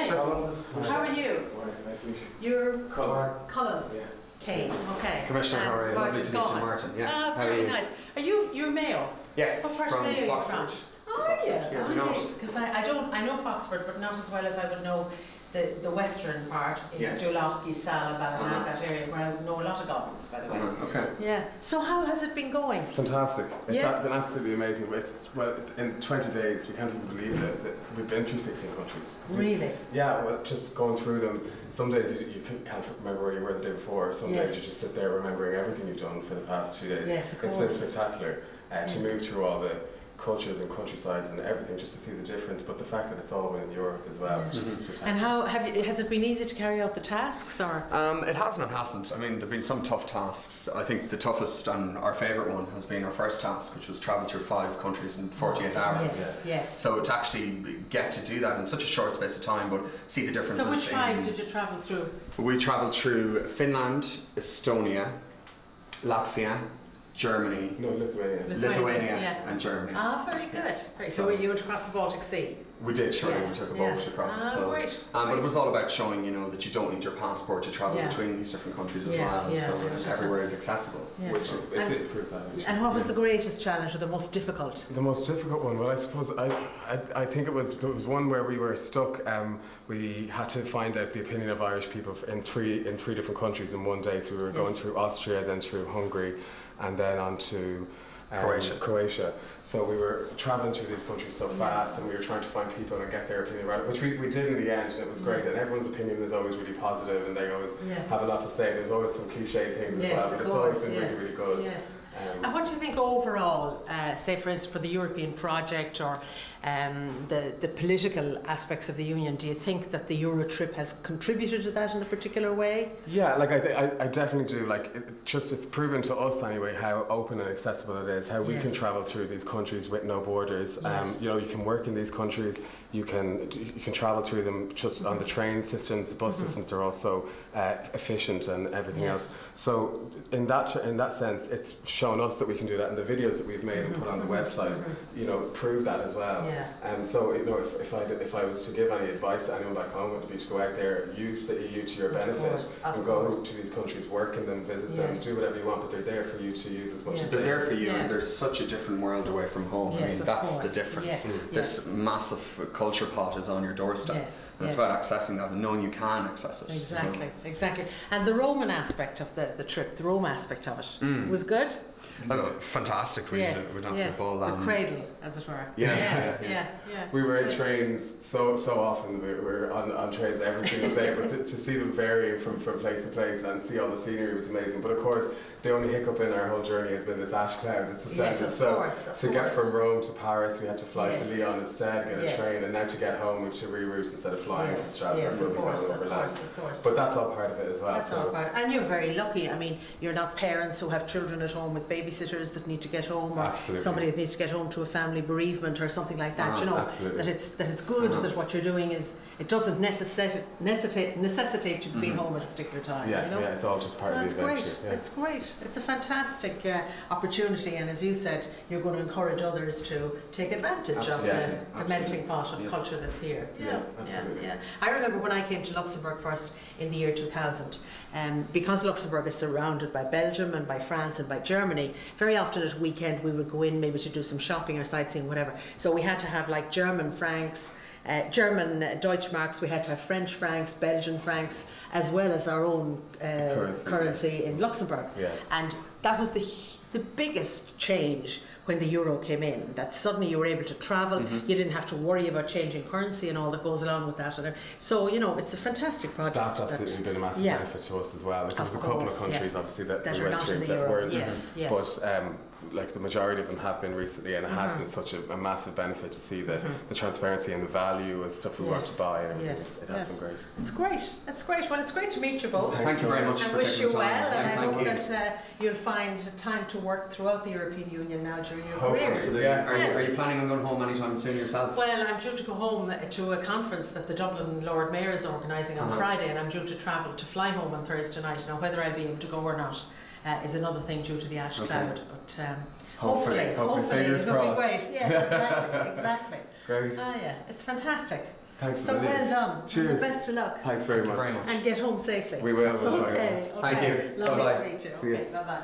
Hi. How are you? Nice to meet you. You're Colm. Yeah. Kane. Okay. Commissioner, how are you? Lovely to meet you, Martin. Yes. How are very you? nice. You're Mayo? Yes. What part from of Mayo are you Foxford. from? Oh yeah. Yeah, do you know it? Because I know Foxford, but not as well as I would know the western part in Dulloch, Sala, that area where I know a lot of goblins, by the way. Okay. Yeah. So how has it been going? Fantastic. It's been absolutely amazing. Well, in 20 days, we can't even believe it. That we've been through 16 countries. Really? Yeah, well, just going through them. Some days you can't remember where you were the day before. Some days you just sit there remembering everything you've done for the past few days. Yes, of course. It's been spectacular to move through all the cultures and countrysides and everything, just to see the difference, but the fact that it's all in Europe as well. It's just spectacular. And how has it been easy to carry out the tasks, or? It hasn't and hasn't. I mean, there've been some tough tasks. I think the toughest and our favourite one has been our first task, which was travel through 5 countries in 48 hours. Yes. So to actually get to do that in such a short space of time, but see the differences. So which 5 did you travel through? We travelled through Finland, Estonia, Latvia, Germany, Lithuania and Germany. Ah, very good. Yes. So you went across the Baltic Sea? We did, sure. We took a boat across. Great. But it was all about showing, that you don't need your passport to travel between these different countries as well. So everywhere is accessible. Which it did prove that. And what was the greatest challenge or the most difficult? The most difficult one? Well, I suppose I think there was one where we were stuck. We had to find out the opinion of Irish people in three different countries in one day. So we were going through Austria, then through Hungary, and then on to Croatia. So we were travelling through these countries so fast, and we were trying to find people and get their opinion right, which we did in the end, and it was great. And everyone's opinion is always really positive, and they always have a lot to say. There's always some cliche things as well, but it's always been really, really good. Yes. And what do you think overall, say for instance for the European project or the political aspects of the Union, do you think that the Eurotrip has contributed to that in a particular way? Yeah, like I definitely do. Like it's proven to us anyway how open and accessible it is, how we can travel through these countries with no borders. You can work in these countries, you can travel through them just on the train systems, the bus systems are also efficient and everything else. So in that sense, it's shown us that we can do that, and the videos that we've made and put on the website, prove that as well. So if I was to give any advice to anyone back home, it would be to go out there, use the EU to your benefit, and go to these countries, work in them, visit them, do whatever you want, but they're there for you to use as much as they're there for you. And there's such a different world away from home. I mean, that's the difference. This massive culture pot is on your doorstep. And it's about accessing that and knowing you can access it. Exactly. And the Roman aspect of the trip, the Rome aspect of it, was good? Fantastic. We danced the ball the cradle, as it were. We were in trains so often. We were on trains every single day, but to see them varying from place to place and see all the scenery was amazing. But of course, the only hiccup in our whole journey has been this ash cloud that's ascended. To get from Rome to Paris, we had to fly to Lyon instead, get a train, and now to get home we have to reroute instead of flying to Strasbourg, of course. But that's all part of it as well. That's all part. And you're very lucky. I mean, you're not parents who have children at home with babysitters that need to get home, or somebody that needs to get home to a family bereavement or something like that. That it's good that what you're doing is, it doesn't necessitate you being home at a particular time. It's all just part of the adventure. It's great. It's a fantastic opportunity, and as you said, you're going to encourage others to take advantage of the melting pot of culture that's here. I remember when I came to Luxembourg first in the year 2000, because Luxembourg is surrounded by Belgium and by France and by Germany, very often at a weekend we would go in maybe to do some shopping or sightseeing, whatever. So we had to have like German francs, German Deutschmarks, we had to have French francs, Belgian francs, as well as our own currency in Luxembourg. And that was the biggest change when the euro came in, that suddenly you were able to travel, you didn't have to worry about changing currency and all that goes along with that. So, it's a very project. That's absolutely been a massive benefit to us as well. There's a couple of countries, obviously, that are not in the euro. But like the majority of them have been recently, and it has been such a massive benefit to see the transparency and the value of stuff we want to buy and everything. It has been great. It's great. Well, it's great to meet you both. Thank you very much for taking the time. I wish you well, and I hope that you'll find time to work throughout the European Union now during your careers. Are you planning on going home anytime soon yourself? Well, I'm due to go home to a conference that the Dublin Lord Mayor is organising on Friday, and I'm due to fly home on Thursday night. Now, whether I'll be able to go or not is another thing due to the ash cloud, but hopefully fingers crossed. Be great. Yes, exactly. Great. It's fantastic. Thanks. So well done. Cheers. And the best of luck. Thanks very much. And get home safely. We will. Okay. Thank you. Lovely Bye-bye. to meet you. See you. Okay, bye-bye.